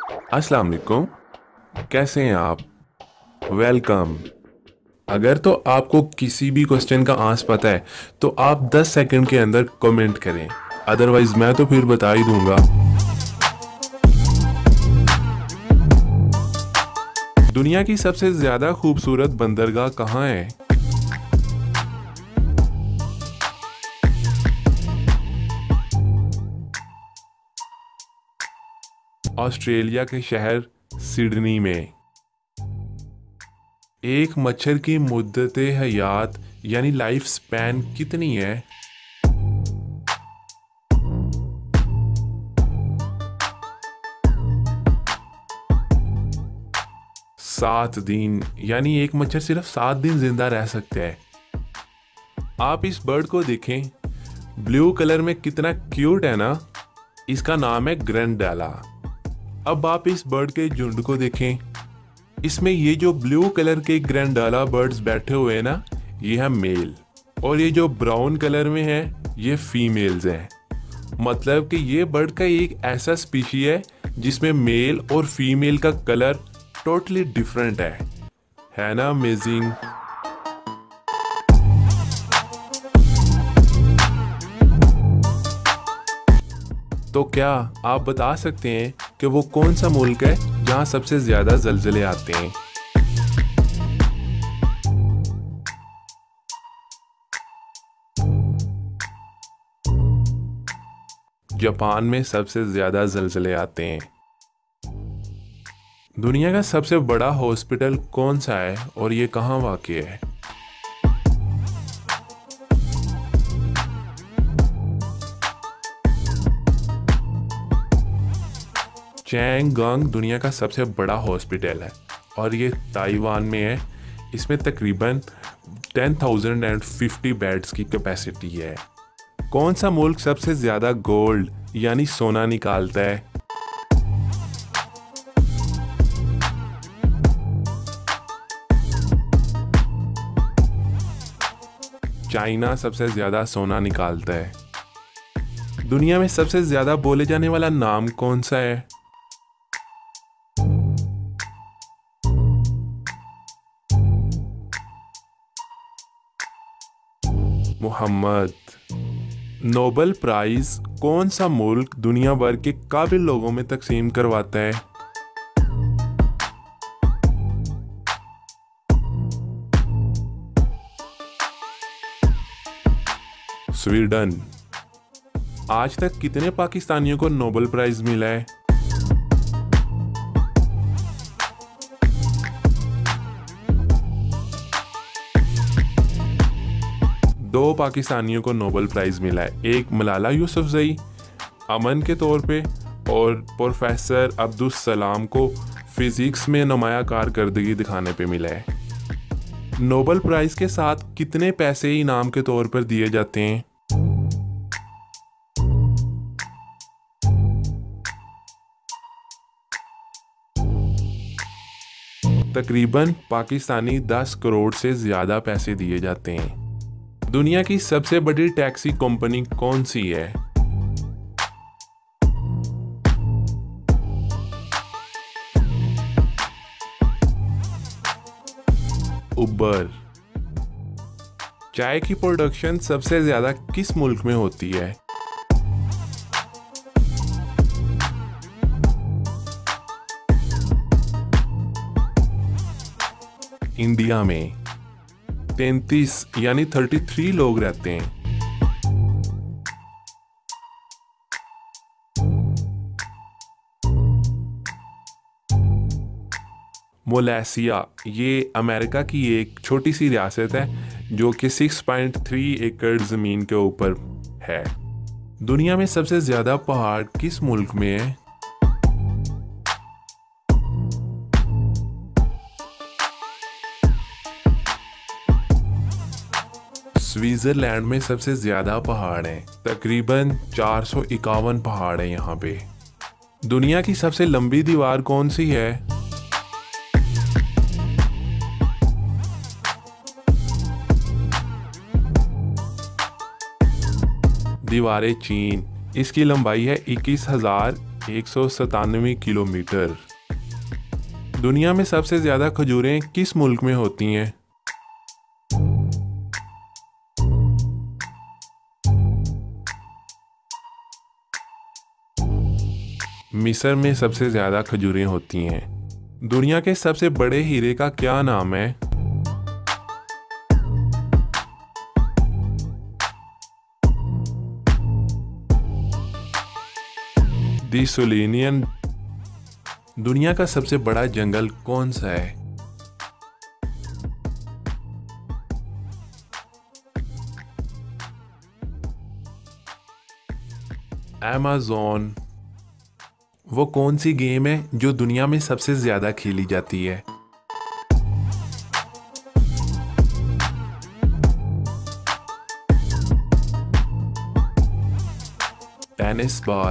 अस्सलाम वालेकुम। कैसे हैं आप? वेलकम। अगर तो आपको किसी भी क्वेश्चन का आंसर पता है तो आप 10 सेकंड के अंदर कमेंट करें, अदरवाइज मैं तो फिर बता ही दूंगा। दुनिया की सबसे ज्यादा खूबसूरत बंदरगाह कहाँ है? ऑस्ट्रेलिया के शहर सिडनी में। एक मच्छर की मुद्दत हयात यानी लाइफ स्पैन कितनी है? 7 दिन, यानी एक मच्छर सिर्फ 7 दिन जिंदा रह सकता है। आप इस बर्ड को देखें, ब्लू कलर में कितना क्यूट है ना। इसका नाम है ग्रैंडेला। अब आप इस बर्ड के झुंड को देखें, इसमें ये जो ब्लू कलर के ग्रैंडेला बर्ड्स बैठे हुए हैं ना, ये है मेल, और ये जो ब्राउन कलर में है ये फीमेल्स हैं। मतलब कि ये बर्ड का एक ऐसा स्पीशी है जिसमें मेल और फीमेल का कलर टोटली डिफरेंट है ना अमेजिंग। तो क्या आप बता सकते हैं कि वो कौन सा मुल्क है जहां सबसे ज्यादा जलजले आते हैं? जापान में सबसे ज्यादा जलजले आते हैं। दुनिया का सबसे बड़ा हॉस्पिटल कौन सा है और ये कहाँ वाक़ई है? चैंगगंग दुनिया का सबसे बड़ा हॉस्पिटल है और ये ताइवान में है। इसमें तकरीबन 10,050 बेड्स की कैपेसिटी है। कौन सा मुल्क सबसे ज़्यादा गोल्ड यानी सोना निकालता है? चाइना सबसे ज़्यादा सोना निकालता है। दुनिया में सबसे ज़्यादा बोले जाने वाला नाम कौन सा है? मोहम्मद। नोबेल प्राइज कौन सा मुल्क दुनिया भर के काबिल लोगों में तकसीम करवाता है? स्वीडन। आज तक कितने पाकिस्तानियों को नोबेल प्राइज मिला है? 2 पाकिस्तानियों को नोबेल प्राइज मिला है। एक मलाला यूसुफजई अमन के तौर पे, और प्रोफेसर अब्दुल सलाम को फिजिक्स में नुमाया कारकर्दगी दिखाने पे मिला है। नोबेल प्राइज के साथ कितने पैसे इनाम के तौर पर दिए जाते हैं? तकरीबन पाकिस्तानी 10 करोड़ से ज्यादा पैसे दिए जाते हैं। दुनिया की सबसे बड़ी टैक्सी कंपनी कौन सी है? उबर। चाय की प्रोडक्शन सबसे ज्यादा किस मुल्क में होती है? इंडिया में 33 यानी 33 लोग रहते हैं। मोलेशिया ये अमेरिका की एक छोटी सी रियासत है जो कि 6.3 एकड़ जमीन के ऊपर है। दुनिया में सबसे ज्यादा पहाड़ किस मुल्क में है? स्विट्जरलैंड में सबसे ज्यादा पहाड़ हैं, तकरीबन 451 पहाड़ हैं यहाँ पे। दुनिया की सबसे लंबी दीवार कौन सी है? दीवारें चीन। इसकी लंबाई है 21,000 197 किलोमीटर। दुनिया में सबसे ज्यादा खजूरें किस मुल्क में होती हैं? मिस्र में सबसे ज्यादा खजूरें होती हैं। दुनिया के सबसे बड़े हीरे का क्या नाम है? दी सोलिनियन। दुनिया का सबसे बड़ा जंगल कौन सा है? अमेज़न। वो कौन सी गेम है जो दुनिया में सबसे ज्यादा खेली जाती है? Tennis ball.